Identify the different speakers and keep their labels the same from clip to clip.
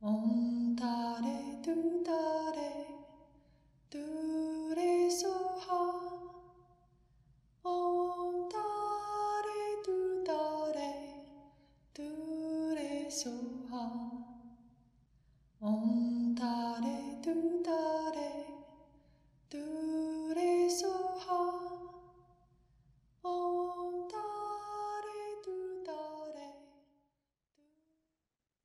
Speaker 1: Om Tare Tu Tare Tu Re Soha. Om Tare Tu Tare Tu Re Soha. Om Tare Tu Tare Tu Re Soha. Om Tare Tu Tare.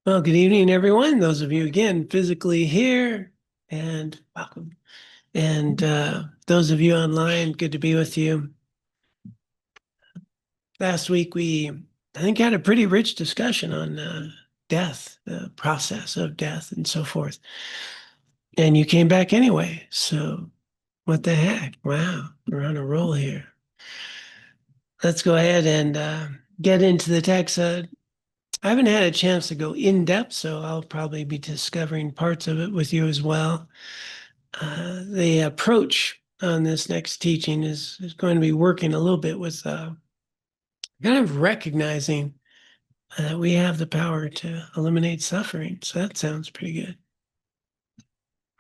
Speaker 2: Well, good evening, everyone. Those of you, again, physically here, and welcome. And those of you online, good to be with you. Last week, I think, had a pretty rich discussion on death, the process of death, and so forth. And you came back anyway. So, what the heck? Wow, we're on a roll here. Let's go ahead and get into the text. I haven't had a chance to go in depth, so I'll probably be discovering parts of it with you as well. The approach on this next teaching is going to be working a little bit with kind of recognizing that we have the power to eliminate suffering. So that sounds pretty good.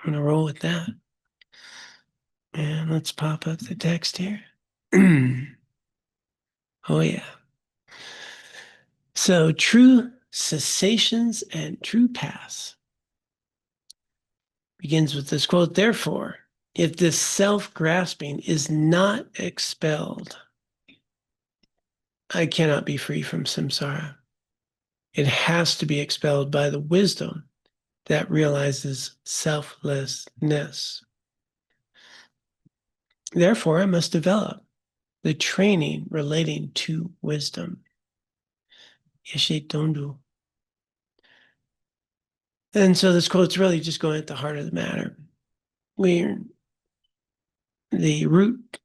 Speaker 2: I'm going to roll with that. And let's pop up the text here. Oh, yeah. So true cessations and true paths begins with this quote. Therefore, if this self-grasping is not expelled, I cannot be free from samsara. It has to be expelled by the wisdom that realizes selflessness. Therefore, I must develop the training relating to wisdom. Yeshe Tondu. And so this quote's really just going at the heart of the matter. The root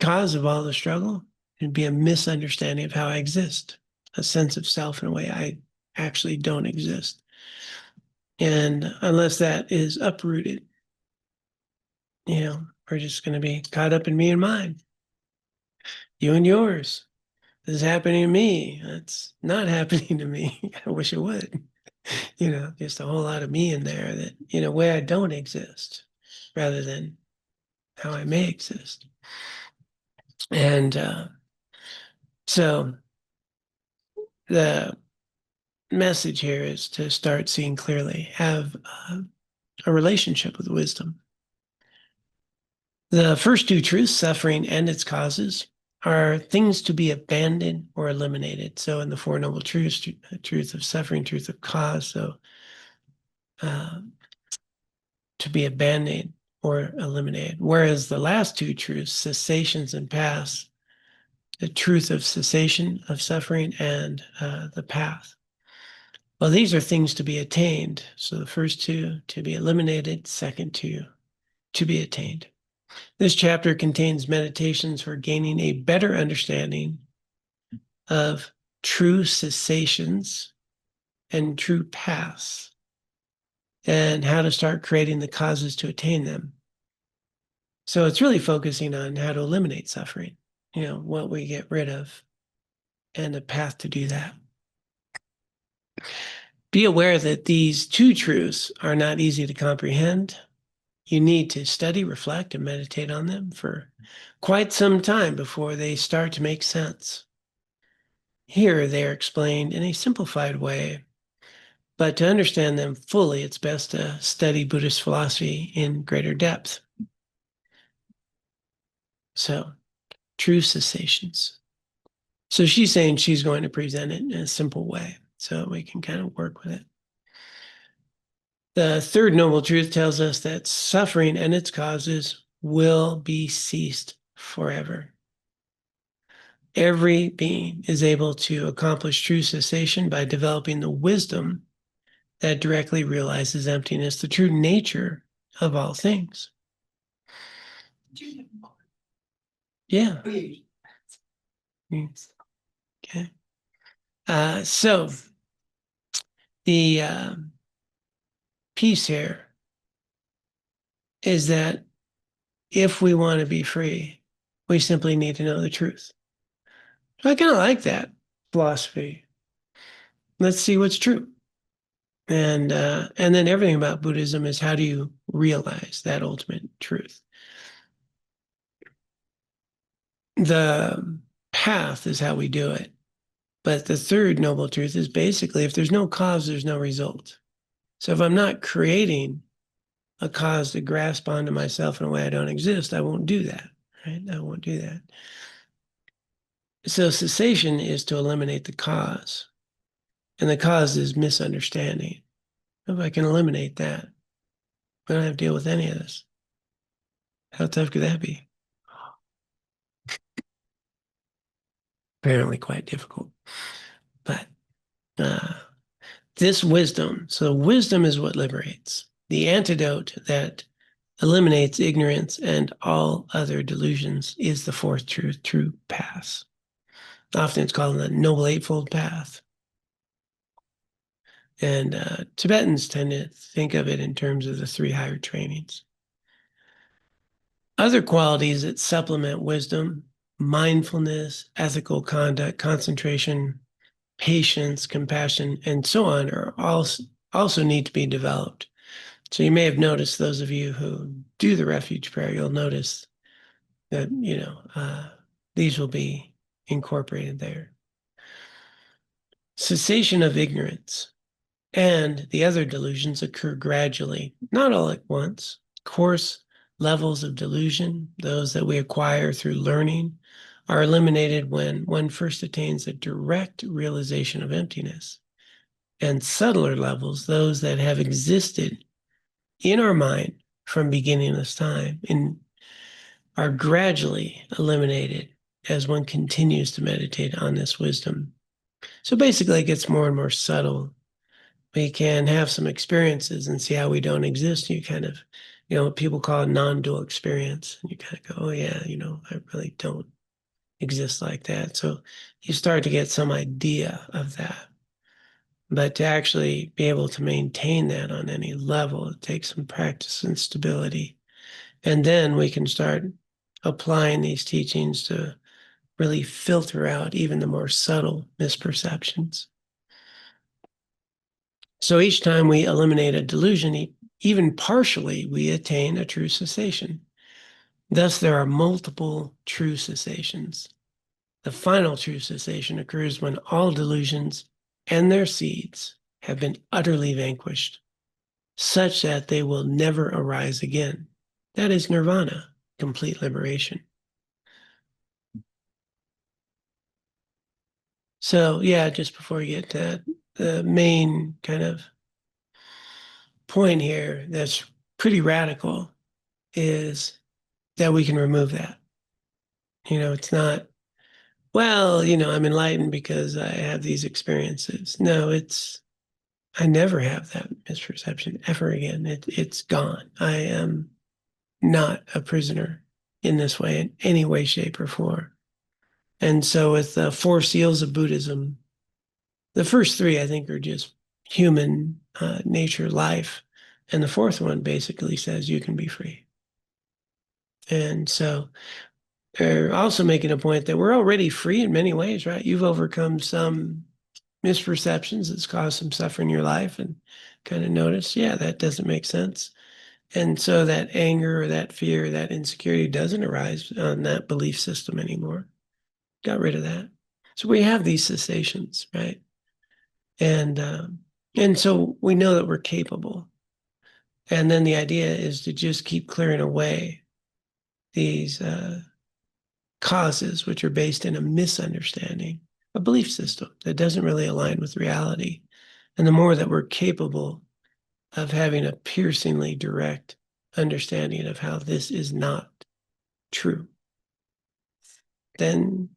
Speaker 2: cause of all the struggle would be a misunderstanding of how I exist, a sense of self in a way I actually don't exist. And unless that is uprooted, we're just going to be caught up in me and mine, you and yours. This is happening to me. That's not happening to me. I wish it would. Just a whole lot of me in there that, in a way, I don't exist rather than how I may exist. And so the message here is to start seeing clearly, have a relationship with wisdom. The first two truths, suffering and its causes, are things to be abandoned or eliminated. So in the Four Noble Truths, truth of suffering, truth of cause, so to be abandoned or eliminated. Whereas the last two truths, cessations and paths, the truth of cessation of suffering and the path. Well, these are things to be attained. So the first two to be eliminated, second two to be attained. This chapter contains meditations for gaining a better understanding of true cessations and true paths and how to start creating the causes to attain them. So it's really focusing on how to eliminate suffering, what we get rid of and a path to do that. Be aware that these two truths are not easy to comprehend. You need to study, reflect, and meditate on them for quite some time before they start to make sense. Here, they are explained in a simplified way, but to understand them fully, it's best to study Buddhist philosophy in greater depth. So, true cessations. So she's saying she's going to present it in a simple way so we can kind of work with it. The third noble truth tells us that suffering and its causes will be ceased forever. Every being is able to accomplish true cessation by developing the wisdom that directly realizes emptiness, the true nature of all things. Yeah. Okay. So the piece here is that if we want to be free, we simply need to know the truth. I kind of like that philosophy. Let's see what's true. And then everything about Buddhism is how do you realize that ultimate truth? The path is how we do it. But the third noble truth is basically if there's no cause, there's no result. So if I'm not creating a cause to grasp onto myself in a way I don't exist, I won't do that, right? I won't do that. So cessation is to eliminate the cause. And the cause is misunderstanding. If I can eliminate that, I don't have to deal with any of this. How tough could that be? Apparently quite difficult. But uh, this wisdom, so wisdom is what liberates. The antidote that eliminates ignorance and all other delusions is the fourth truth, true path. Often it's called the Noble Eightfold Path. And Tibetans tend to think of it in terms of the three higher trainings. Other qualities that supplement wisdom, mindfulness, ethical conduct, concentration, patience, compassion, and so on, are also need to be developed. So you may have noticed, those of you who do the refuge prayer, you'll notice that, these will be incorporated there. Cessation of ignorance and the other delusions occur gradually, not all at once. Coarse levels of delusion, those that we acquire through learning, are eliminated when one first attains a direct realization of emptiness. And subtler levels, those that have existed in our mind from beginningless time, are gradually eliminated as one continues to meditate on this wisdom. So basically, it gets more and more subtle. We can have some experiences and see how we don't exist. You kind of, people call it non-dual experience. And you kind of go, oh, yeah, I really don't exist like that. So you start to get some idea of that. But to actually be able to maintain that on any level, it takes some practice and stability. And then we can start applying these teachings to really filter out even the more subtle misperceptions. So each time we eliminate a delusion, even partially, we attain a true cessation. Thus, there are multiple true cessations. The final true cessation occurs when all delusions and their seeds have been utterly vanquished, such that they will never arise again. That is nirvana, complete liberation. So, yeah, just before we get to that, the main kind of point here that's pretty radical is that we can remove that. It's not, well, I'm enlightened because I have these experiences. No, I never have that misperception ever again. It's gone. I am not a prisoner in this way, in any way, shape, or form. And so with the four seals of Buddhism, the first three, I think, are just human nature, life. And the fourth one basically says you can be free. And so they're also making a point that we're already free in many ways, right? You've overcome some misperceptions that's caused some suffering in your life and kind of notice, yeah, that doesn't make sense. And so that anger or that fear, or that insecurity doesn't arise on that belief system anymore. Got rid of that. So we have these cessations, right? And so we know that we're capable. And then the idea is to just keep clearing away these causes, which are based in a misunderstanding, a belief system that doesn't really align with reality. And the more that we're capable of having a piercingly direct understanding of how this is not true, then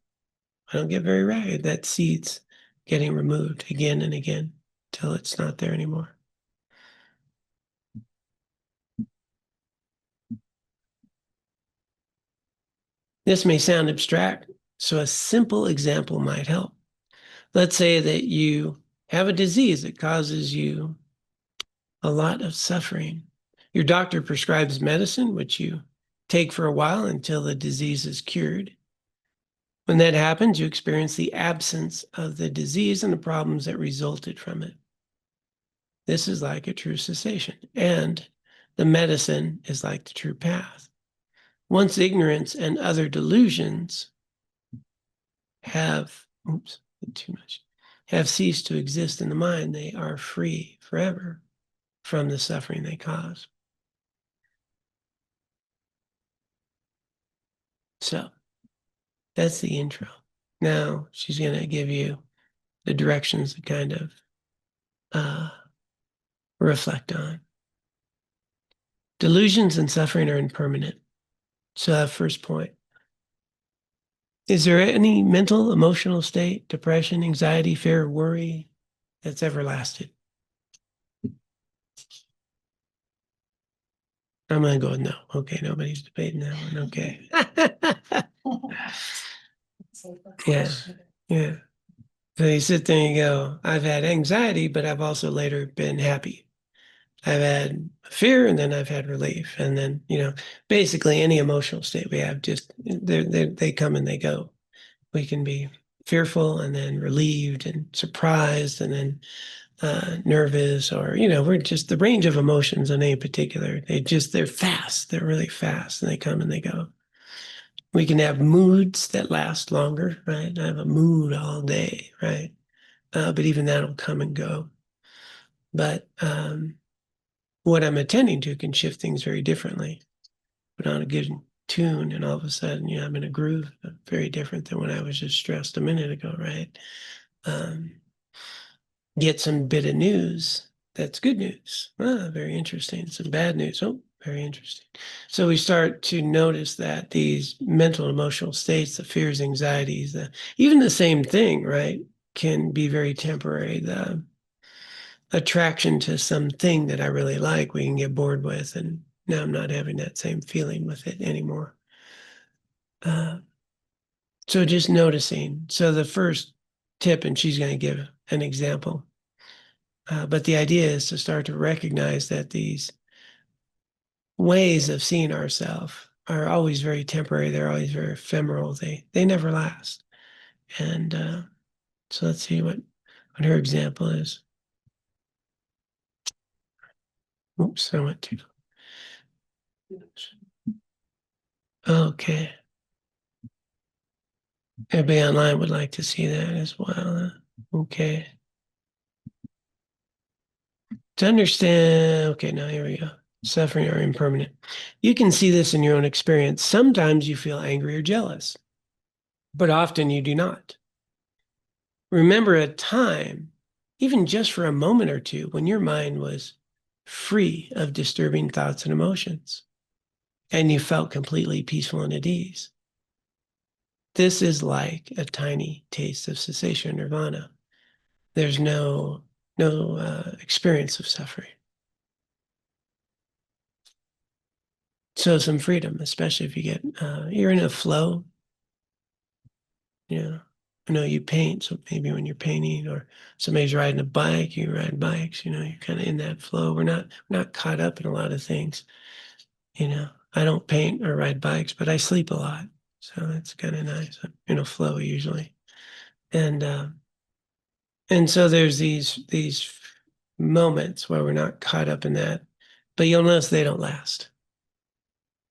Speaker 2: I don't get very ragged. That seed's getting removed again and again till it's not there anymore. This may sound abstract, so a simple example might help. Let's say that you have a disease that causes you a lot of suffering. Your doctor prescribes medicine, which you take for a while until the disease is cured. When that happens, you experience the absence of the disease and the problems that resulted from it. This is like a true cessation. And the medicine is like the true path. Once ignorance and other delusions have, too much, have ceased to exist in the mind, they are free forever from the suffering they cause. So that's the intro. Now she's going to give you the directions to kind of reflect on. Delusions and suffering are impermanent. So that first point. Is there any mental, emotional state, depression, anxiety, fear, worry that's ever lasted? I'm going to go with no. Okay, nobody's debating that one. Okay. Yeah. Yeah. So you sit there and you go, I've had anxiety, but I've also later been happy. I've had fear and then I've had relief. And then, basically any emotional state we have, just they come and they go. We can be fearful and then relieved and surprised and then nervous, or we're just the range of emotions in any particular. They're fast. They're really fast, and they come and they go. We can have moods that last longer, right? I have a mood all day, right? But even that'll come and go. But what I'm attending to can shift things very differently. Put on a good tune, and all of a sudden, I'm in a groove, very different than when I was just stressed a minute ago, right? Get some bit of news that's good news. Very interesting. Some bad news. Oh, very interesting. So we start to notice that these mental, emotional states, the fears, anxieties, even the same thing, right, can be very temporary. The attraction to something that I really like, we can get bored with, and now I'm not having that same feeling with it anymore. So just noticing. So the first tip, and she's going to give an example. But the idea is to start to recognize that these ways of seeing ourselves are always very temporary. They're always very ephemeral. They never last. And so let's see what her example is. Oops, I went too. Okay. Everybody online would like to see that as well. Okay. To understand, okay, now here we go. Suffering are impermanent. You can see this in your own experience. Sometimes you feel angry or jealous, but often you do not. Remember a time, even just for a moment or two, when your mind was free of disturbing thoughts and emotions, and you felt completely peaceful and at ease. This is like a tiny taste of cessation, nirvana. There's no experience of suffering. So some freedom, especially if you get you're in a flow. I know you paint, so maybe when you're painting or somebody's riding a bike, you ride bikes. You're kind of in that flow. We're not caught up in a lot of things. I don't paint or ride bikes, but I sleep a lot, so it's kind of nice. I'm in a flow usually, and so there's these moments where we're not caught up in that, but you'll notice they don't last.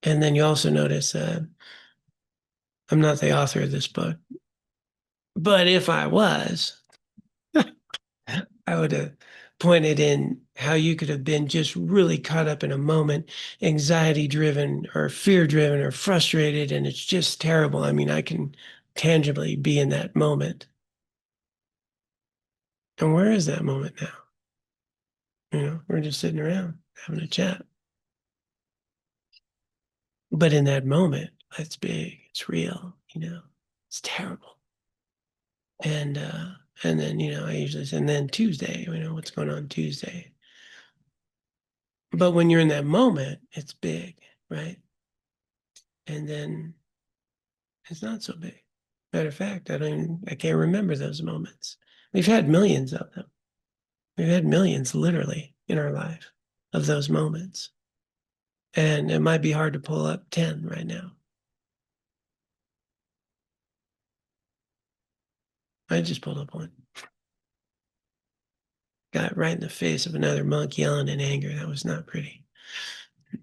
Speaker 2: And then you also notice I'm not the author of this book, but if I was, I would have pointed in how you could have been just really caught up in a moment, anxiety driven or fear driven or frustrated, and it's just terrible. I mean, I can tangibly be in that moment. And where is that moment now? We're just sitting around having a chat. But in that moment, it's big, it's real, it's terrible. And then, I usually say, and then Tuesday, what's going on Tuesday? But when you're in that moment, it's big, right? And then it's not so big. Matter of fact, I can't remember those moments. We've had millions of them. We've had millions literally in our life of those moments. And it might be hard to pull up 10 right now. I just pulled up one. got right in the face of another monk yelling in anger. That was not pretty. A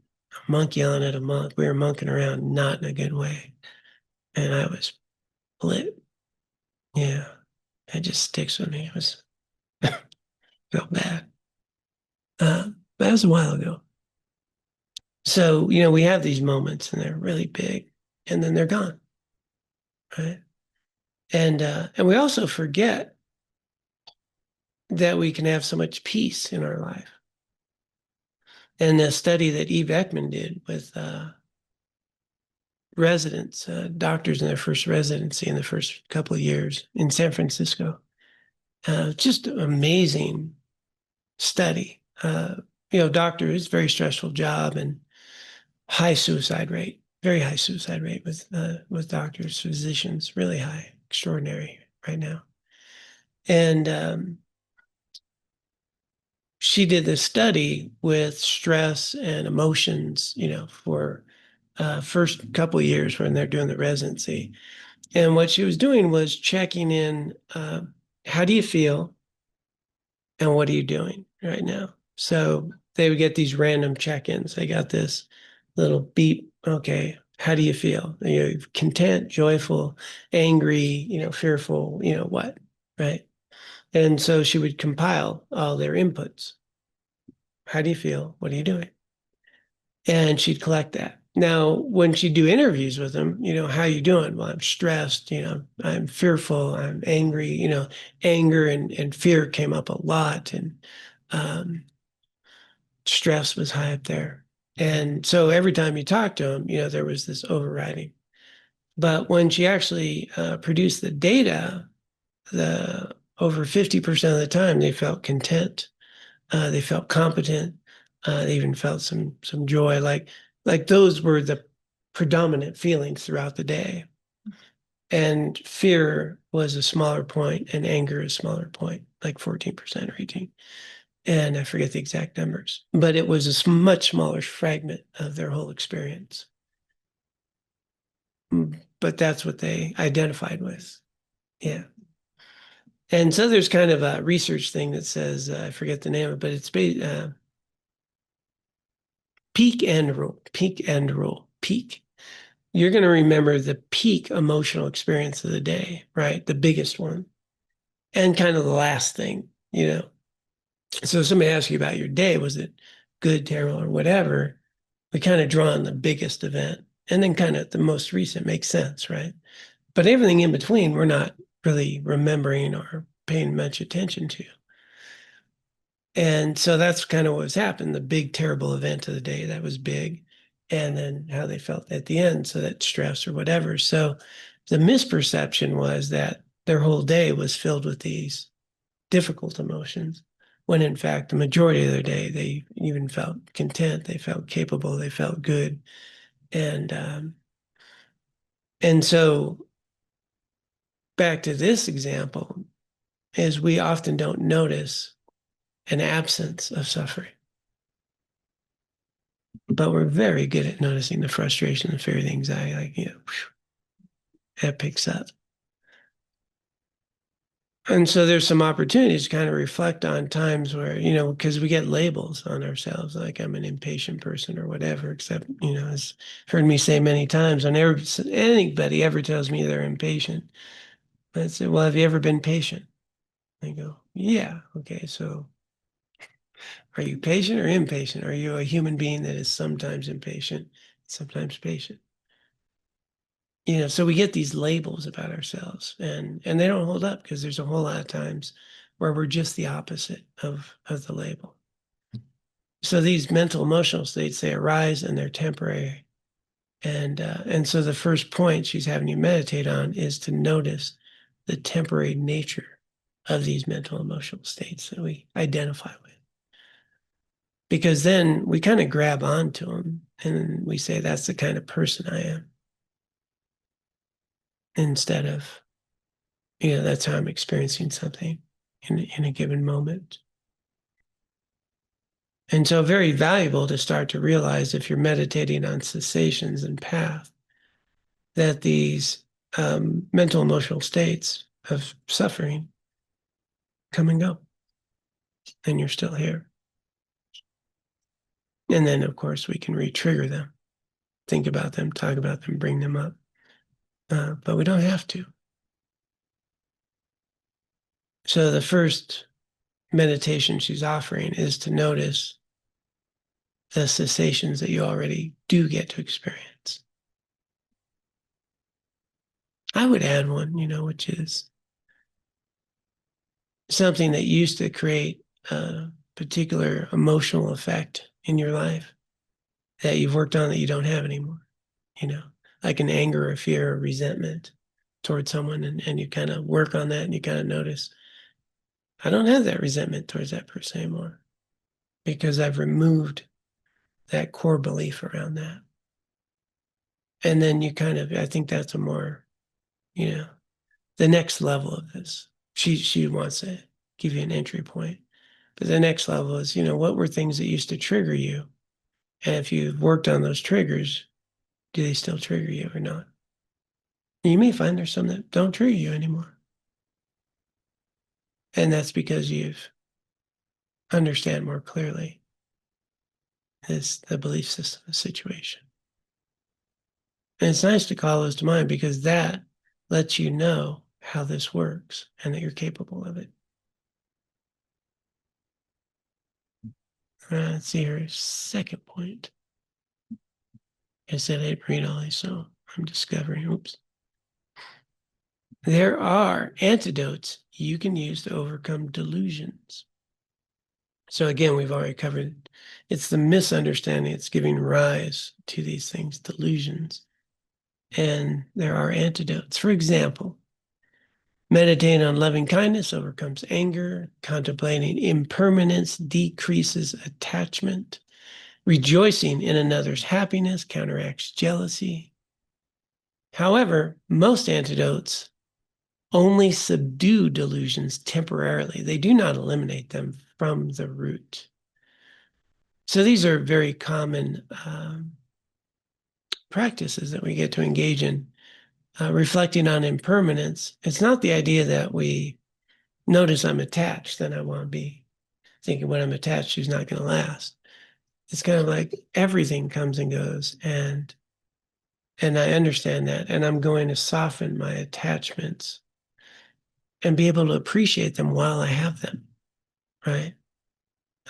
Speaker 2: monk yelling at a monk. We were monking around, not in a good way. And I was lit. Yeah. It just sticks with me. It was felt bad. That was a while ago. So, we have these moments and they're really big and then they're gone. Right. And we also forget that we can have so much peace in our life. And the study that Eve Ekman did with residents, doctors in their first residency in the first couple of years in San Francisco, just amazing study. Doctor is a very stressful job and high suicide rate, very high suicide rate with doctors, physicians, really high, extraordinary right now. And she did this study with stress and emotions, for first couple of years when they're doing the residency. And what she was doing was checking in, how do you feel and what are you doing right now? So they would get these random check-ins. They got this little beep. Okay, how do you feel? You're content, joyful, angry, fearful, what, right? And so she would compile all their inputs. How do you feel? What are you doing? And she'd collect that. Now, when she'd do interviews with them, how you doing? Well, I'm stressed, I'm fearful, I'm angry, anger and fear came up a lot. And um, stress was high up there. And so every time you talk to them, there was this overriding. But when she actually produced the data, the over 50% of the time they felt content, they felt competent, they even felt some joy. Like those were the predominant feelings throughout the day. And fear was a smaller point, and anger a smaller point, like 14% or 18. And I forget the exact numbers, but it was a much smaller fragment of their whole experience. But that's what they identified with. Yeah. And so there's kind of a research thing that says, I forget the name of it, but it's peak end rule, peak end rule, peak. You're going to remember the peak emotional experience of the day, right? The biggest one. And kind of the last thing. So somebody asks you about your day, was it good, terrible, or whatever? We kind of draw on the biggest event. And then kind of the most recent makes sense, right? But everything in between, we're not really remembering or paying much attention to. And so that's kind of what's happened, the big, terrible event of the day that was big, and then how they felt at the end. So that stress or whatever. So the misperception was that their whole day was filled with these difficult emotions, when in fact, the majority of their day, they even felt content, they felt capable, they felt good. And so back to this example, is we often don't notice an absence of suffering. But we're very good at noticing the frustration, the fear, the anxiety, that picks up. And so there's some opportunities to kind of reflect on times where, because we get labels on ourselves, like I'm an impatient person or whatever, except, as heard me say many times, whenever anybody ever tells me they're impatient, I say, well, have you ever been patient? They go, yeah. Okay, so are you patient or impatient? Are you a human being that is sometimes impatient, sometimes patient? So we get these labels about ourselves, and they don't hold up because there's a whole lot of times where we're just the opposite of the label. So these mental emotional states, they arise and they're temporary. And so the first point she's having you meditate on is to notice the temporary nature of these mental emotional states that we identify with. Because then we kind of grab onto them and we say, that's the kind of person I am. Instead of, that's how I'm experiencing something in a given moment. And so very valuable to start to realize, if you're meditating on cessations and path, that these mental emotional states of suffering come and go. and you're still here. And then, of course, we can re-trigger them, think about them, talk about them, bring them up. But we don't have to. So the first meditation she's offering is to notice the cessations that you already do get to experience. I would add one, which is something that used to create a particular emotional effect in your life that you've worked on that you don't have anymore, like an anger or fear or resentment towards someone. And you kind of work on that and you kind of notice, I don't have that resentment towards that person anymore because I've removed that core belief around that. And then I think that's a more, the next level of this. She wants to give you an entry point. But the next level is, what were things that used to trigger you? And if you've worked on those triggers, do they still trigger you or not? And you may find there's some that don't trigger you anymore. And that's because you've understand more clearly the belief system, the situation. And it's nice to call those to mind because that lets you know how this works and that you're capable of it. Let's see her second point. I said I'd read all these, so I'm discovering, oops. There are antidotes you can use to overcome delusions. So again, we've already covered, it's the misunderstanding that's giving rise to these things, delusions. And there are antidotes. For example, meditating on loving kindness overcomes anger. Contemplating impermanence decreases attachment. Rejoicing in another's happiness counteracts jealousy. However, most antidotes only subdue delusions temporarily. They do not eliminate them from the root. So these are very common practices that we get to engage in. Reflecting on impermanence, it's not the idea that we notice I'm attached, then I want to be thinking when I'm attached is not going to last. It's kind of like everything comes and goes, and I understand that, and I'm going to soften my attachments and be able to appreciate them while I have them, right?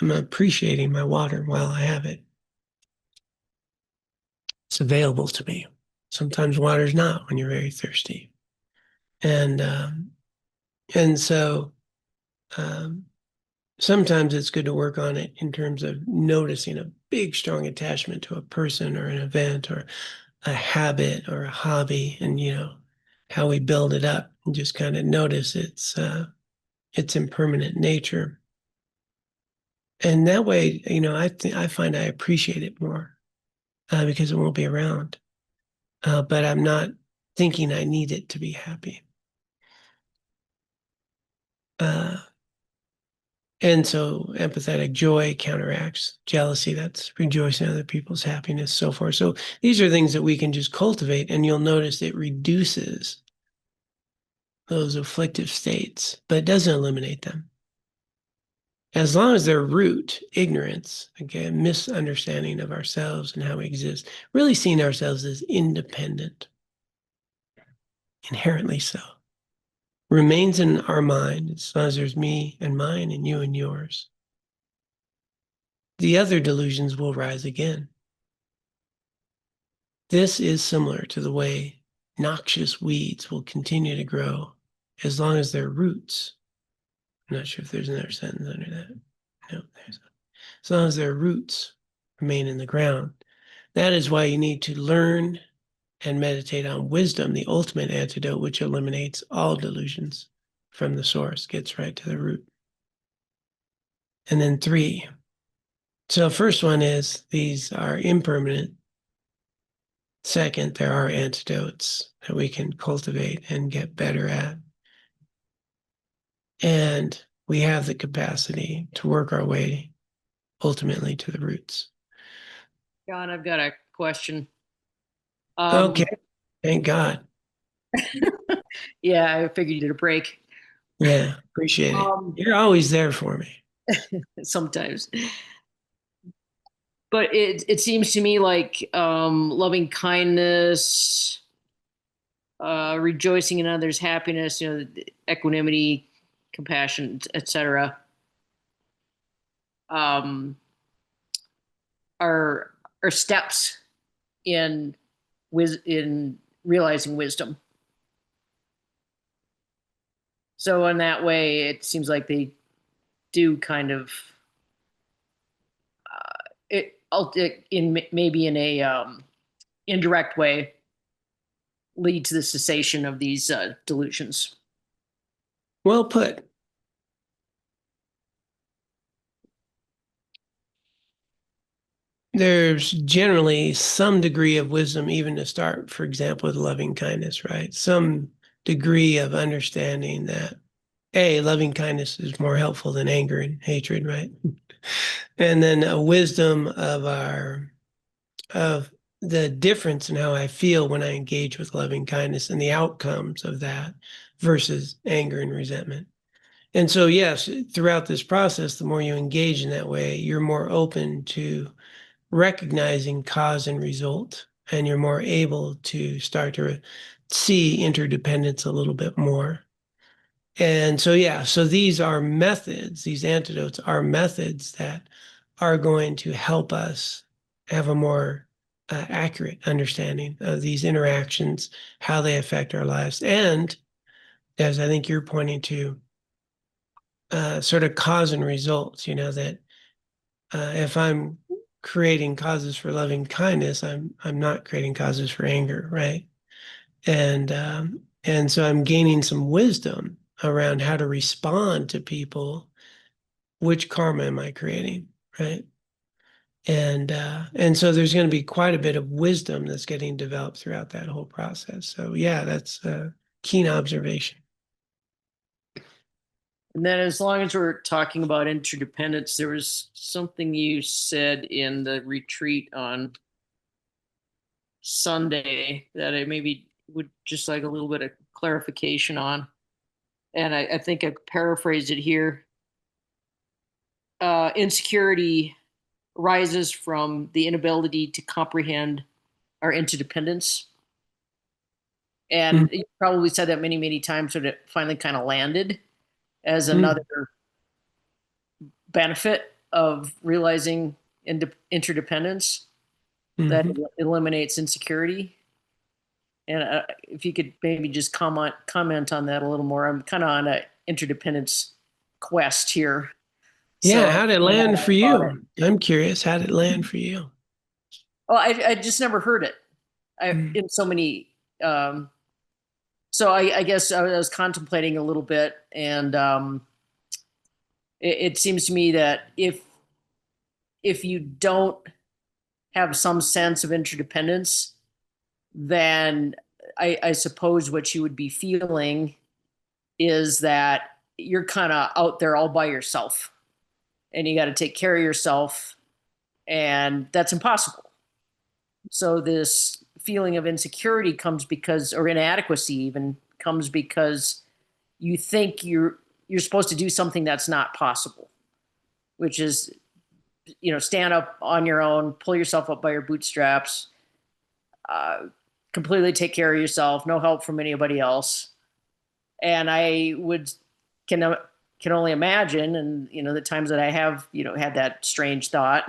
Speaker 2: I'm appreciating my water while I have it. It's available to me. Sometimes water's not when you're very thirsty. And so sometimes it's good to work on it in terms of noticing a big, strong attachment to a person or an event or a habit or a hobby, and how we build it up and just kind of notice its impermanent nature. And that way, I find I appreciate it more because it won't be around. But I'm not thinking I need it to be happy. And so empathetic joy counteracts jealousy. That's rejoicing in other people's happiness, so forth. So these are things that we can just cultivate, and you'll notice it reduces those afflictive states, but it doesn't eliminate them. As long as their root, ignorance, again, misunderstanding of ourselves and how we exist, really seeing ourselves as independent, inherently so, remains in our mind as long as there's me and mine and you and yours. The other delusions will rise again. This is similar to the way noxious weeds will continue to grow as long as their roots, I'm not sure if there's another sentence under that. No, there's not. As long as their roots remain in the ground. That is why you need to learn and meditate on wisdom, the ultimate antidote, which eliminates all delusions from the source, gets right to the root. And then 3. So first one is these are impermanent. Second, there are antidotes that we can cultivate and get better at. And we have the capacity to work our way ultimately to the roots.
Speaker 3: John, I've got a question.
Speaker 2: Okay, thank God.
Speaker 3: Yeah, I figured you did a break.
Speaker 2: Yeah, appreciate it. You're always there for me.
Speaker 3: sometimes. But it seems to me like loving kindness, rejoicing in others' happiness, equanimity, compassion, etc. Um, are are steps in in realizing wisdom. So in that way, it seems like they do kind of in maybe in a indirect way lead to the cessation of these delusions.
Speaker 2: Well put. There's generally some degree of wisdom, even to start, for example, with loving kindness, right? Some degree of understanding that, A, loving kindness is more helpful than anger and hatred, right? And then a wisdom of the difference in how I feel when I engage with loving kindness and the outcomes of that versus anger and resentment. And so, yes, throughout this process, the more you engage in that way, you're more open to recognizing cause and result, and you're more able to start to see interdependence a little bit more. And so, yeah, so these are methods, these antidotes are methods that are going to help us have a more accurate understanding of these interactions, how they affect our lives. And as I think you're pointing to, sort of cause and results, that if I'm creating causes for loving kindness, I'm not creating causes for anger, right? And so I'm gaining some wisdom around how to respond to people. Which karma am I creating, right? And so there's going to be quite a bit of wisdom that's getting developed throughout that whole process. So yeah, that's a keen observation.
Speaker 3: And then, as long as we're talking about interdependence, there was something you said in the retreat on Sunday that I maybe would just like a little bit of clarification on. And I think I paraphrased it here. Insecurity rises from the inability to comprehend our interdependence. And you probably said that many, many times, so it finally kind of landed as another benefit of realizing interdependence that eliminates insecurity. And if you could maybe just comment on that a little more. I'm kind of on an interdependence quest here.
Speaker 2: Yeah,
Speaker 3: So,
Speaker 2: how'd it land for you? I'm curious, how'd it land for you?
Speaker 3: Oh, I just never heard it. In so many. So I guess I was contemplating a little bit, and it seems to me that if you don't have some sense of interdependence, then I suppose what you would be feeling is that you're kind of out there all by yourself, and you got to take care of yourself, and that's impossible. So this feeling of insecurity comes because, or inadequacy even comes because you think you're supposed to do something that's not possible, which is, stand up on your own, pull yourself up by your bootstraps, completely take care of yourself, no help from anybody else. And I can only imagine, and the times that I have had that strange thought,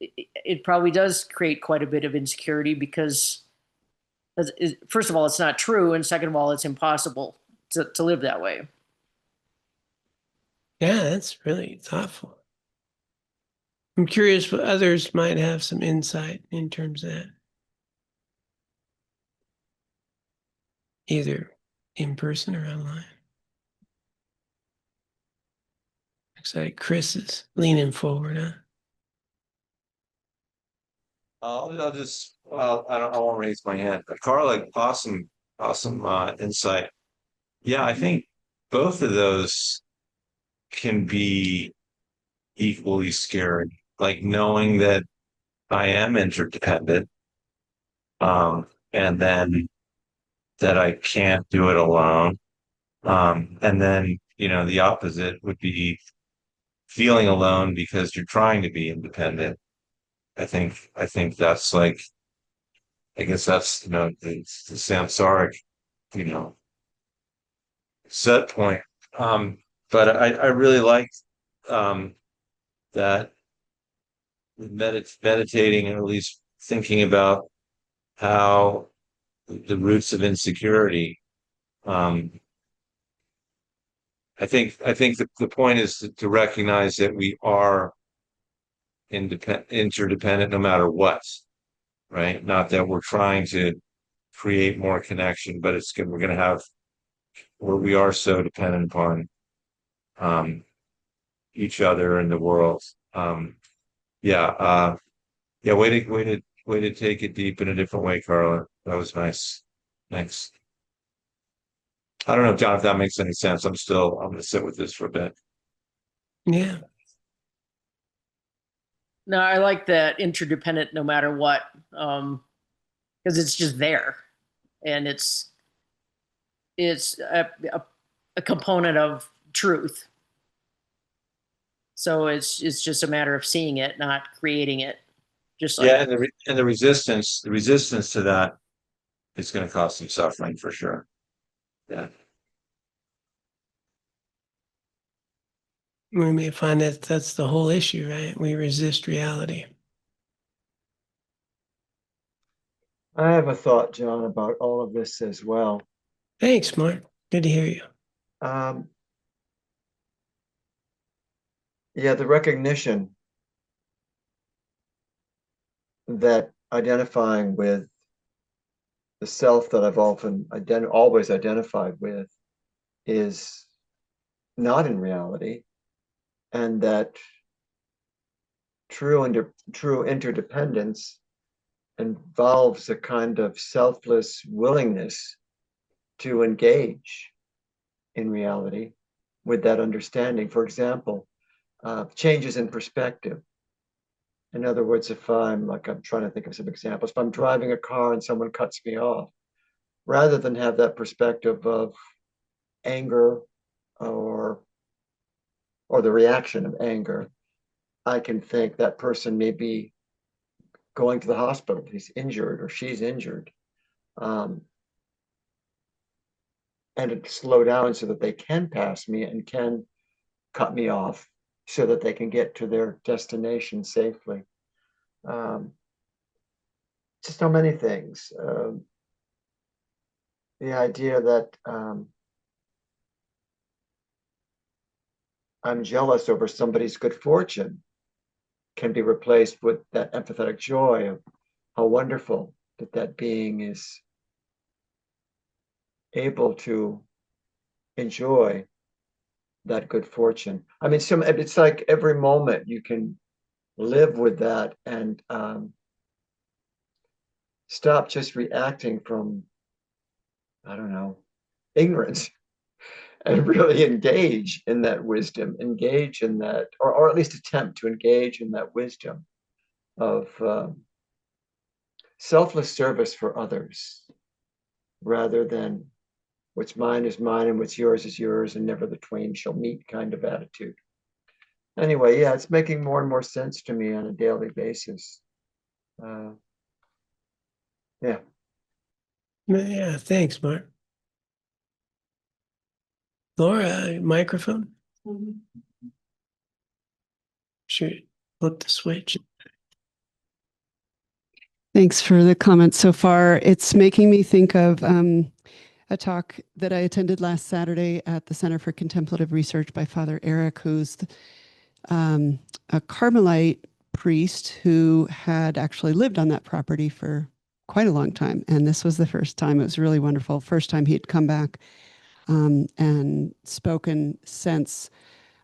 Speaker 3: it probably does create quite a bit of insecurity because, first of all, it's not true, and second of all, it's impossible to live that way.
Speaker 2: Yeah, that's really thoughtful. I'm curious what others might have some insight in terms of that. Either in person or online. Looks like Chris is leaning forward, huh?
Speaker 4: I won't raise my hand. But Carla, awesome insight. Yeah, I think both of those can be equally scary. Like knowing that I am interdependent, and then that I can't do it alone. And then, the opposite would be feeling alone because you're trying to be independent. I think that's like, I guess that's, the samsaric, you know, set point. Um, but I really liked, um, that meditating, or at least thinking about how the roots of insecurity. Um, I think the point is to recognize that we are interdependent no matter what, right? Not that we're trying to create more connection, but it's good. We're going to have where we are so dependent upon um, each other and the world. Yeah, yeah. Way to take it deep in a different way, Carla. That was nice. Thanks. I don't know, John, if that makes any sense. I'm going to sit with this for a bit.
Speaker 2: Yeah.
Speaker 3: No, I like that interdependent no matter what, because it's just there, and it's a component of truth. So it's just a matter of seeing it, not creating it. Just like
Speaker 4: Yeah, and the resistance to that is going to cause some suffering for sure. Yeah.
Speaker 2: We may find that that's the whole issue, right? We resist reality.
Speaker 5: I have a thought, John, about all of this as well.
Speaker 2: Thanks, Mark. Good to hear you.
Speaker 5: Yeah, the recognition that identifying with the self that I've always identified with is not in reality, and that true interdependence involves a kind of selfless willingness to engage in reality with that understanding. For example, changes in perspective. In other words, if I'm trying to think of some examples, if I'm driving a car and someone cuts me off, rather than have that perspective of anger or the reaction of anger, I can think that person may be going to the hospital. He's injured or she's injured. And to slow down so that they can pass me and can cut me off so that they can get to their destination safely. Just so many things. The idea that I'm jealous over somebody's good fortune can be replaced with that empathetic joy of how wonderful that being is able to enjoy that good fortune. I mean, it's like every moment you can live with that and stop just reacting from, I don't know, ignorance, and really engage in that wisdom, engage in that, or at least attempt to engage in that wisdom of selfless service for others, rather than what's mine is mine and what's yours is yours and never the twain shall meet kind of attitude. Anyway, yeah, it's making more and more sense to me on a daily basis. Yeah.
Speaker 2: Yeah, thanks, Mark. Laura, microphone? Sure. Flip the switch.
Speaker 6: Thanks for the comments so far. It's making me think of a talk that I attended last Saturday at the Center for Contemplative Research by Father Eric, who's a Carmelite priest who had actually lived on that property for quite a long time. And this was the first time. It was really wonderful. First time he'd come back and spoken since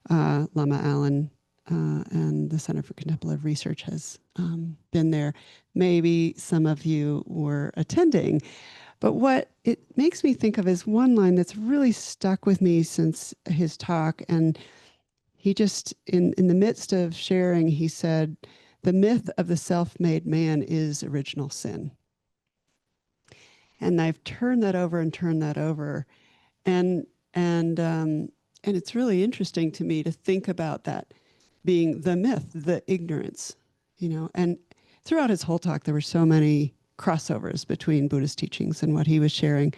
Speaker 6: Lama Allen and the Center for Contemplative Research has been there. Maybe some of you were attending, but what it makes me think of is one line that's really stuck with me since his talk. And he just, in the midst of sharing, he said, the myth of the self-made man is original sin. And I've turned that over and turned that over. And and it's really interesting to me to think about that being the myth, the ignorance, and throughout his whole talk, there were so many crossovers between Buddhist teachings and what he was sharing.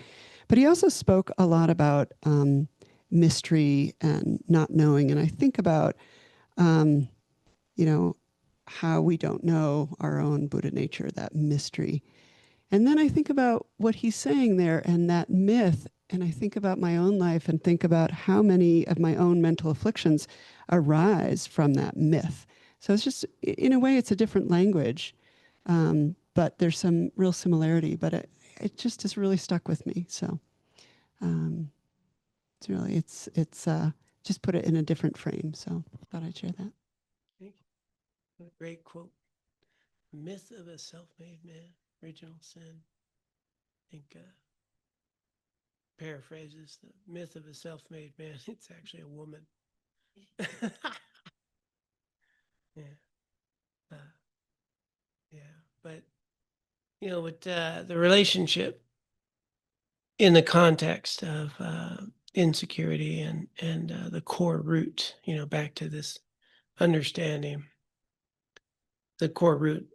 Speaker 6: But he also spoke a lot about mystery and not knowing. And I think about, how we don't know our own Buddha nature, that mystery. And then I think about what he's saying there and that myth. And I think about my own life and think about how many of my own mental afflictions arise from that myth. So it's just, in a way, it's a different language, but there's some real similarity. But it just has really stuck with me. So it's just put it in a different frame. So thought I'd share that.
Speaker 2: Thank you. A great quote. Myth of a self-made man, original sin. I think paraphrases the myth of a self-made man. It's actually a woman. Yeah. Yeah. But, with the relationship in the context of insecurity and the core root, back to this understanding, the core root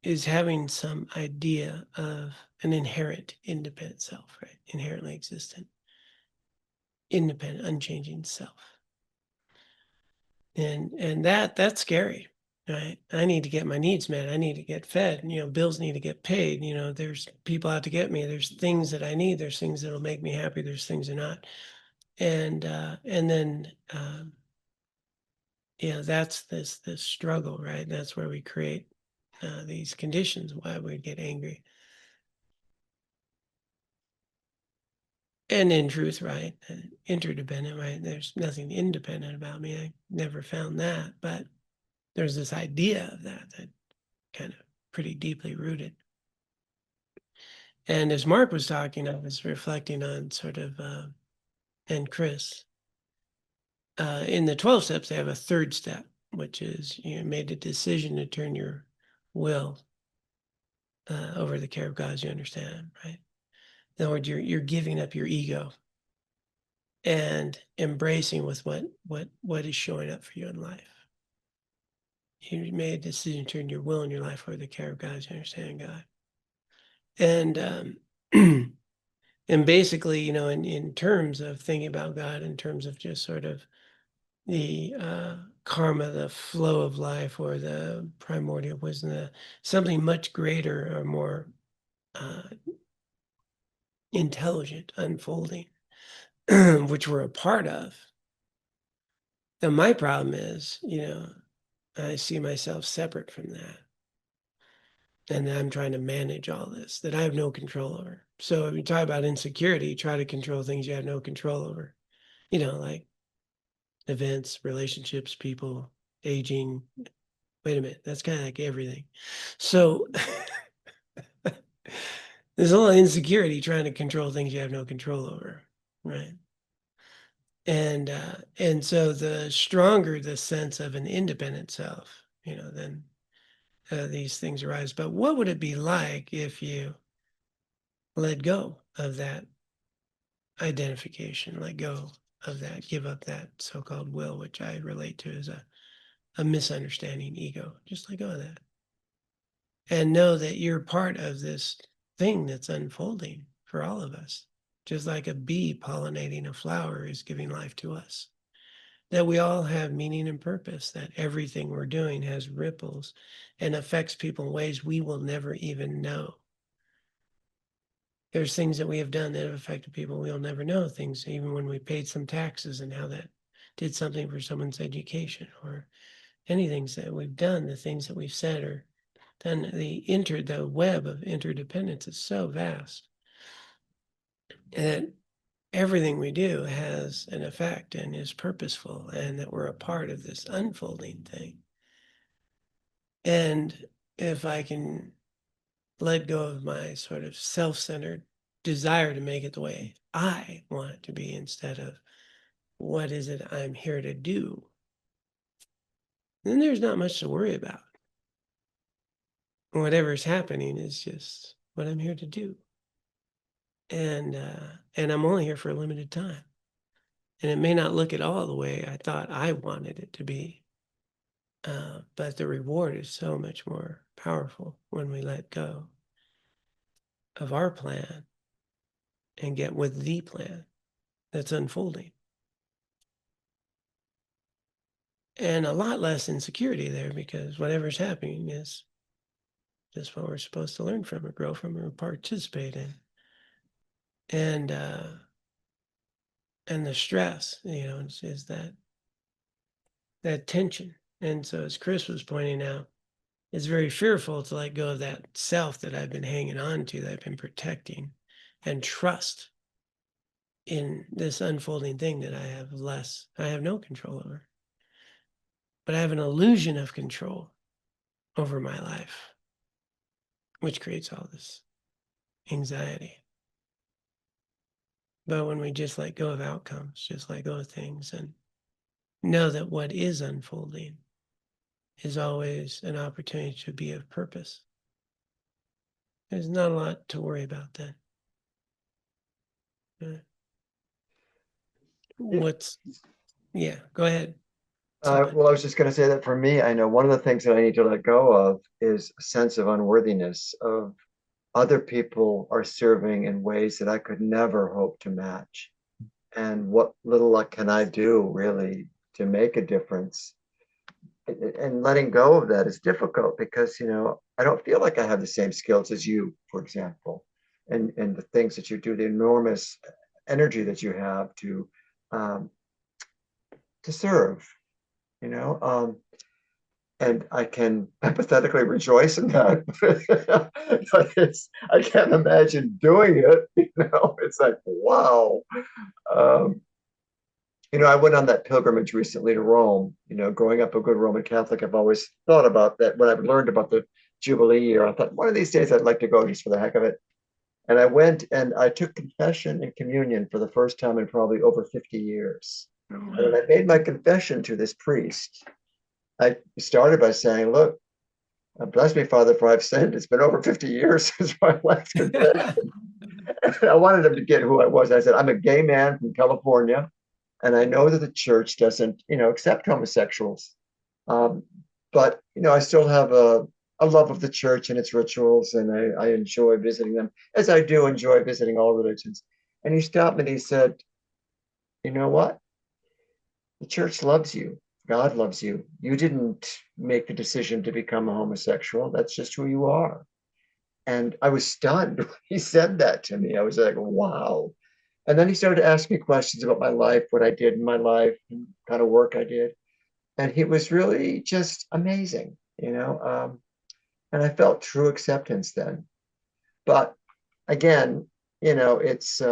Speaker 2: is having some idea of an inherent independent self, right? Inherently existent, independent, unchanging self. And that's scary, right? I need to get my needs met. I need to get fed. Bills need to get paid. There's people out to get me. There's things that I need. There's things that'll make me happy. There's things that not. And then that's this struggle, right? That's where we create these conditions, why we get angry. And in truth, right, interdependent, right? There's nothing independent about me. I never found that, but there's this idea of that kind of pretty deeply rooted. And as Mark was talking, I was reflecting on sort of, and Chris, in the 12 steps, they have a third step, which is you made a decision to turn your will over the care of God as you understand, right? In other words, you're giving up your ego and embracing with what is showing up for you in life. You made a decision to turn your will and your life over the care of God as you understand God. And and basically, in terms of thinking about God, in terms of just sort of the karma, the flow of life, or the primordial wisdom, something much greater or more intelligent unfolding, which we're a part of. And my problem is, I see myself separate from that. And I'm trying to manage all this that I have no control over. So if you talk about insecurity, you try to control things you have no control over, like events, relationships, people, aging. Wait a minute, that's kind of like everything. So there's a lot of insecurity trying to control things you have no control over, right? And so the stronger the sense of an independent self, then these things arise. But what would it be like if you let go of that identification, let go of that, give up that so-called will, which I relate to as a misunderstanding ego? Just let go of that. And know that you're part of this thing that's unfolding for all of us. Just like a bee pollinating a flower is giving life to us. That we all have meaning and purpose, that everything we're doing has ripples and affects people in ways we will never even know. There's things that we have done that have affected people we'll never know, things even when we paid some taxes and how that did something for someone's education, or anything that we've done, the things that we've said or done. The web of interdependence is so vast that everything we do has an effect and is purposeful, and that we're a part of this unfolding thing. And if I can let go of my sort of self-centered desire to make it the way I want it to be, instead of what is it I'm here to do, then there's not much to worry about. Whatever's happening is just what I'm here to do. And I'm only here for a limited time. And it may not look at all the way I thought I wanted it to be. But the reward is so much more powerful when we let go of our plan and get with the plan that's unfolding. And a lot less insecurity there, because whatever's happening is just what we're supposed to learn from or grow from or participate in. And the stress, is that tension. And so, as Chris was pointing out, it's very fearful to let go of that self that I've been hanging on to, that I've been protecting, and trust in this unfolding thing that I have no control over. But I have an illusion of control over my life, which creates all this anxiety. But when we just let go of outcomes, just let go of things, and know that what is unfolding is always an opportunity to be of purpose, there's not a lot to worry about then. Go ahead.
Speaker 5: Well, I was just going to say that for me, I know one of the things that I need to let go of is a sense of unworthiness of other people are serving in ways that I could never hope to match. And what little can I do really to make a difference? And letting go of that is difficult because, I don't feel like I have the same skills as you, for example, and the things that you do, the enormous energy that you have to serve, and I can empathetically rejoice in that. But I can't imagine doing it. It's like, wow. I went on that pilgrimage recently to Rome. Growing up a good Roman Catholic, I've always thought about that. When I've learned about the Jubilee year, I thought one of these days I'd like to go just for the heck of it. And I went and I took confession and communion for the first time in probably over 50 years. And when I made my confession to this priest, I started by saying, look, bless me, Father, for I've sinned. It's been over 50 years since my last confession. I wanted him to get who I was. I said, I'm a gay man from California, and I know that the church doesn't, accept homosexuals. But, I still have a love of the church and its rituals, and I enjoy visiting them, as I do enjoy visiting all religions. And he stopped me and he said, you know what? The church loves you. God loves you. You didn't make the decision to become a homosexual. That's just who you are. And I was stunned when he said that to me. I was like, wow. And then he started to ask me questions about my life, what I did in my life, and kind of work I did. And he was really just amazing, and I felt true acceptance then. But again, it's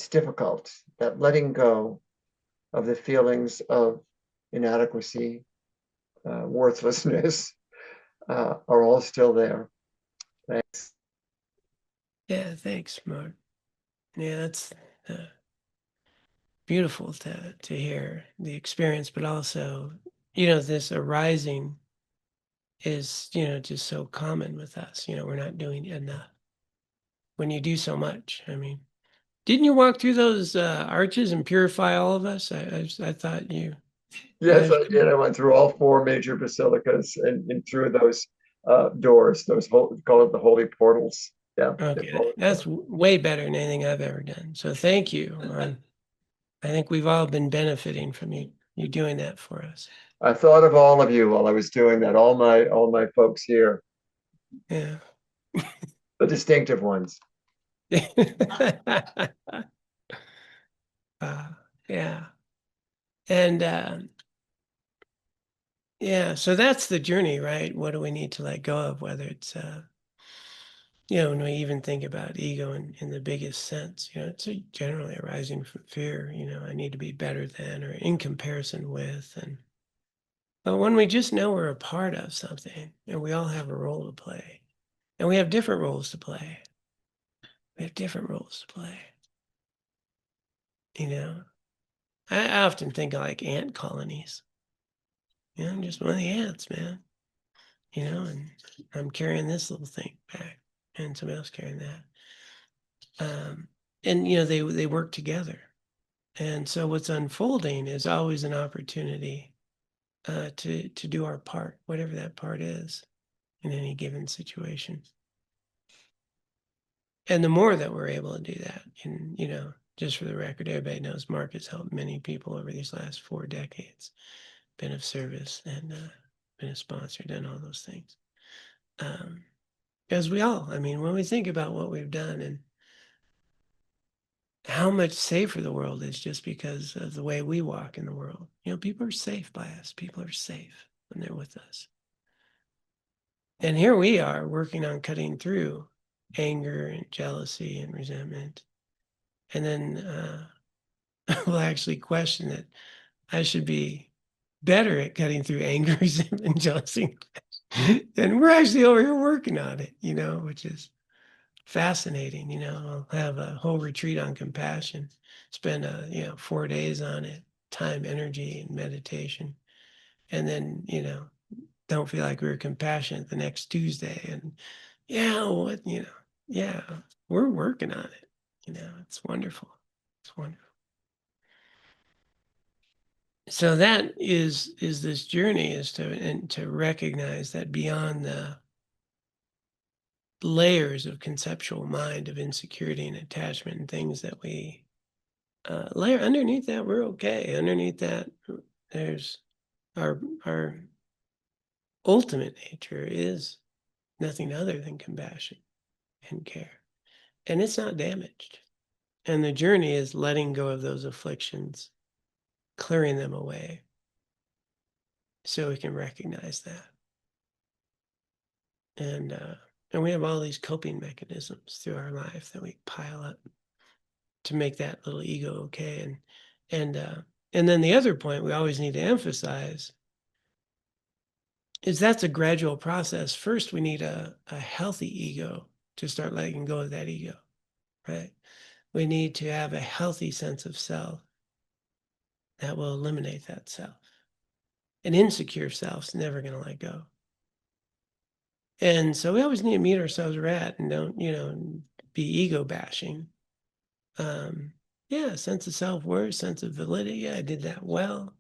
Speaker 5: difficult, that letting go of the feelings of inadequacy, worthlessness, are all still there. Thanks.
Speaker 2: Yeah, thanks, Mark. Yeah, that's beautiful to hear the experience, but also, this arising is, just so common with us. We're not doing enough. When you do so much, I mean, didn't you walk through those arches and purify all of us? I thought you.
Speaker 5: Yes, I did. I went through all 4 major basilicas and through those doors, call it the holy portals. Yeah.
Speaker 2: Okay, that's way better than anything I've ever done. So thank you. I think we've all been benefiting from you doing that for us.
Speaker 5: I thought of all of you while I was doing that. All my folks here.
Speaker 2: Yeah.
Speaker 5: The distinctive ones.
Speaker 2: Yeah. And yeah, so that's the journey, right? What do we need to let go of? Whether it's when we even think about ego in the biggest sense, it's generally arising from fear. I need to be better than or in comparison with. But when we just know we're a part of something and we all have a role to play, and we have different roles to play. We have different roles to play. I often think of like ant colonies. I'm just one of the ants, man. And I'm carrying this little thing back, and somebody else carrying that. And they work together. And so what's unfolding is always an opportunity to do our part, whatever that part is in any given situation. And the more that we're able to do that, and just for the record, everybody knows Mark has helped many people over these last 4 decades, been of service and been a sponsor, done all those things. As we all, I mean, when we think about what we've done and how much safer the world is just because of the way we walk in the world. People are safe by us. People are safe when they're with us. And here we are working on cutting through anger and jealousy and resentment. And then we'll actually question that I should be better at cutting through anger, resentment, and jealousy. And we're actually over here working on it, which is fascinating. I'll have a whole retreat on compassion, spend 4 days on it, time, energy, and meditation. And then, don't feel like we were compassionate the next Tuesday. And we're working on it. It's wonderful. It's wonderful. So that is this journey is to recognize that beyond the layers of conceptual mind of insecurity and attachment and things that we layer underneath that, we're okay. Underneath that, there's our ultimate nature is nothing other than compassion and care, and it's not damaged. And the journey is letting go of those afflictions, clearing them away, so we can recognize that. And we have all these coping mechanisms through our life that we pile up to make that little ego okay. And then the other point we always need to emphasize is that's a gradual process. First, we need a healthy ego to start letting go of that ego, right? We need to have a healthy sense of self that will eliminate that self. An insecure self's never going to let go. And so we always need to meet ourselves where we're at and don't, be ego bashing. Sense of self-worth, sense of validity. Yeah, I did that well,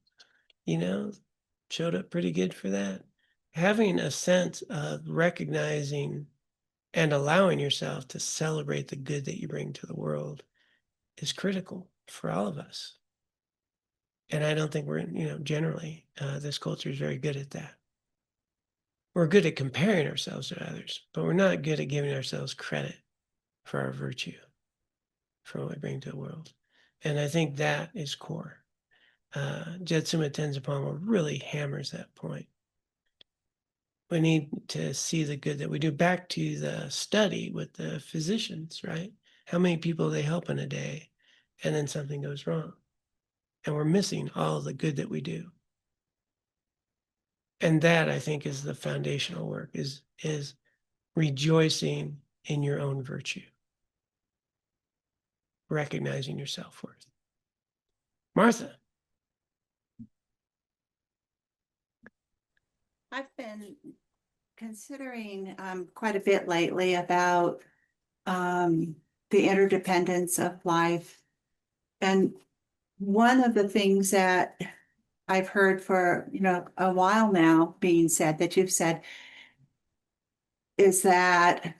Speaker 2: showed up pretty good for that. Having a sense of recognizing and allowing yourself to celebrate the good that you bring to the world is critical for all of us. And I don't think we're, generally, this culture is very good at that. We're good at comparing ourselves to others, but we're not good at giving ourselves credit for our virtue, for what we bring to the world. And I think that is core. Jetsuma Tenzin really hammers that point. We need to see the good that we do. Back to the study with the physicians, right? How many people they help in a day, and then something goes wrong, and we're missing all the good that we do. And that, I think, is the foundational work, is rejoicing in your own virtue, recognizing your self-worth. Martha.
Speaker 7: I've been considering quite a bit lately about the interdependence of life. And one of the things that I've heard for, a while now being said, that you've said, is that,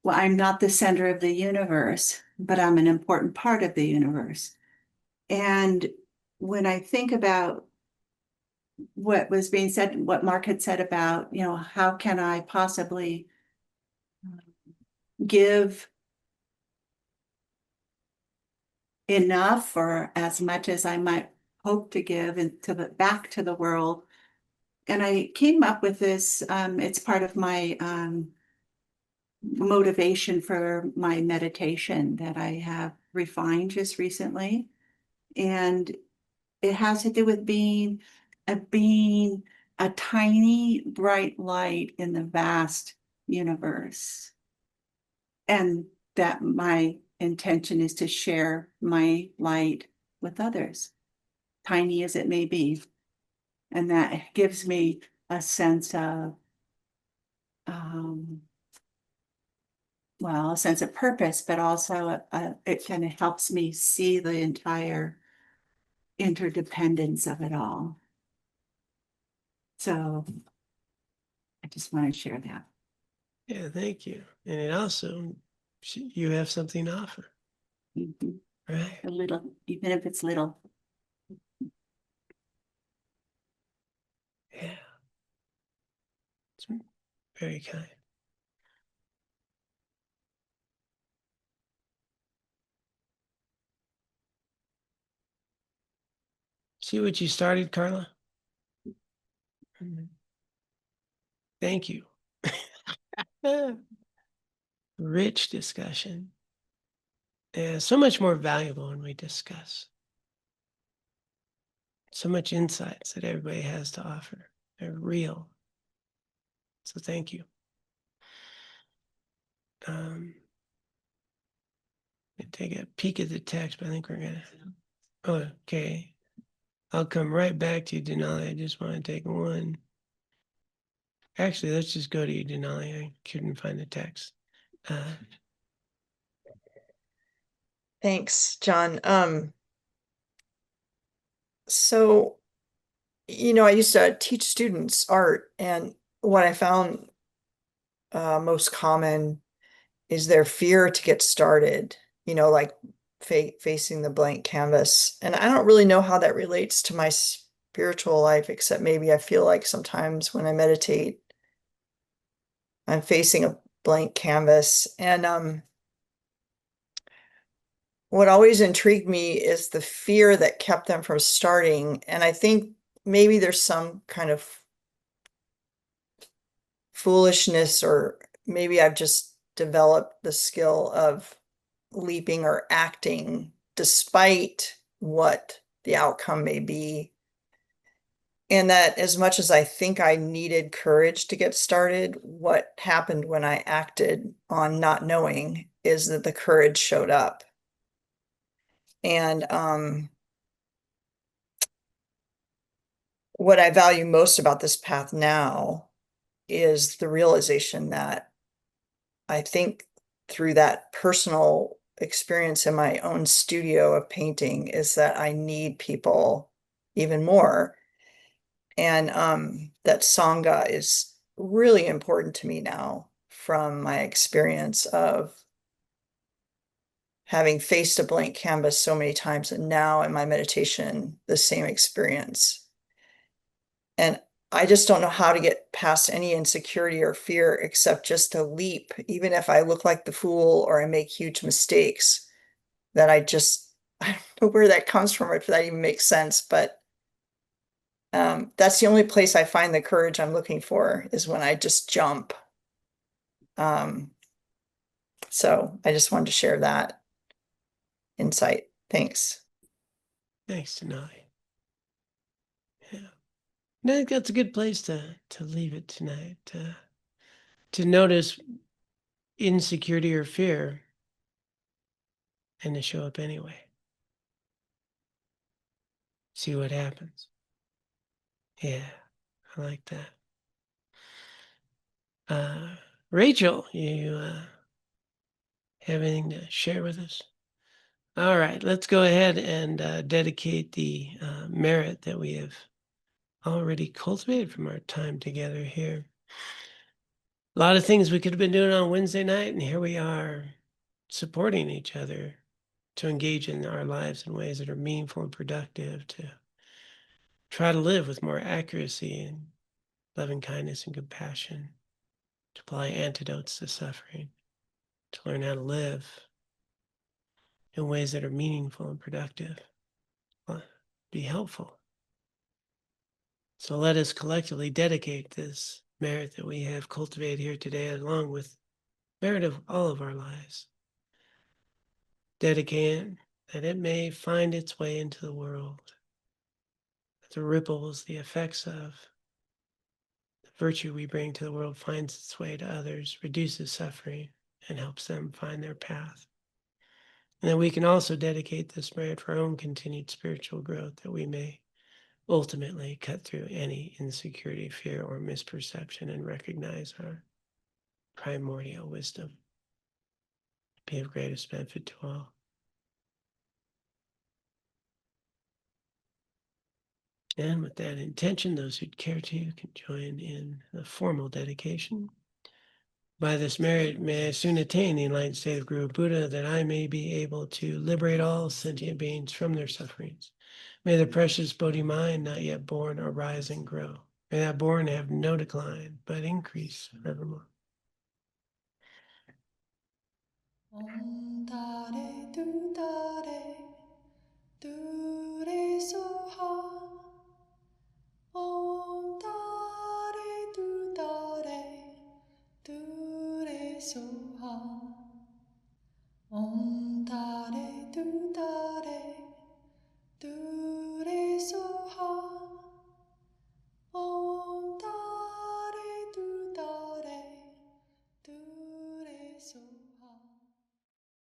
Speaker 7: well, I'm not the center of the universe, but I'm an important part of the universe. And when I think about what was being said, what Mark had said about, how can I possibly give enough or as much as I might hope to give back to the world. And I came up with this, it's part of my motivation for my meditation that I have refined just recently. And it has to do with being a tiny bright light in the vast universe. And that my intention is to share my light with others, tiny as it may be. And that gives me a sense of well, a sense of purpose, but also it kind of helps me see the entire interdependence of it all. So I just want to share that.
Speaker 2: Yeah, thank you. And it also, you have something to offer,
Speaker 7: Mhm.
Speaker 2: right?
Speaker 7: A little, even if it's little.
Speaker 2: Yeah. It's very kind. See what you started, Carla? Thank you. Rich discussion. Yeah, so much more valuable when we discuss. So much insights that everybody has to offer. They're real. So thank you. Take a peek at the text, but I think we're gonna. Oh, okay. I'll come right back to you, Denali. I just want to take one. Actually, let's just go to you, Denali. I couldn't find the text.
Speaker 8: Thanks, John. So, I used to teach students art, and what I found most common is their fear to get started, like facing the blank canvas. And I don't really know how that relates to my spiritual life, except maybe I feel like sometimes when I meditate, I'm facing a blank canvas. And what always intrigued me is the fear that kept them from starting. And I think maybe there's some kind of foolishness, or maybe I've just developed the skill of leaping or acting despite what the outcome may be. And that as much as I think I needed courage to get started, what happened when I acted on not knowing is that the courage showed up. And what I value most about this path now is the realization that I think through that personal experience in my own studio of painting is that I need people even more. And that Sangha is really important to me now from my experience of having faced a blank canvas so many times, and now in my meditation, the same experience. And I just don't know how to get past any insecurity or fear except just to leap, even if I look like the fool or I make huge mistakes, that I don't know where that comes from, or if that even makes sense. But that's the only place I find the courage I'm looking for, is when I just jump. So I just wanted to share that insight. Thanks.
Speaker 2: Thanks, Denali. Yeah. I think that's a good place to leave it tonight. To notice insecurity or fear and to show up anyway. See what happens. Yeah, I like that. Rachel, you have anything to share with us? All right, let's go ahead and dedicate the merit that we have already cultivated from our time together here. A lot of things we could have been doing on Wednesday night, and here we are supporting each other to engage in our lives in ways that are meaningful and productive, to try to live with more accuracy and loving kindness and compassion, to apply antidotes to suffering, to learn how to live in ways that are meaningful and productive, be helpful. So let us collectively dedicate this merit that we have cultivated here today, along with merit of all of our lives. Dedicate it that it may find its way into the world, that the ripples, the effects of the virtue we bring to the world finds its way to others, reduces suffering, and helps them find their path. And that we can also dedicate this merit for our own continued spiritual growth, that we may ultimately cut through any insecurity, fear, or misperception and recognize our primordial wisdom. be of greatest benefit to all. And with that intention, those who'd care to can join in the formal dedication. By this merit, may I soon attain the enlightened state of Guru Buddha, that I may be able to liberate all sentient beings from their sufferings. May the precious Bodhi mind, not yet born, arise and grow. May that born have no decline, but increase forevermore.
Speaker 1: Om Tare Tu Tare, Tu Re Soha. Om Tare Tu Tare, Tu Re Soha. Om Tare Tu Tare, Tu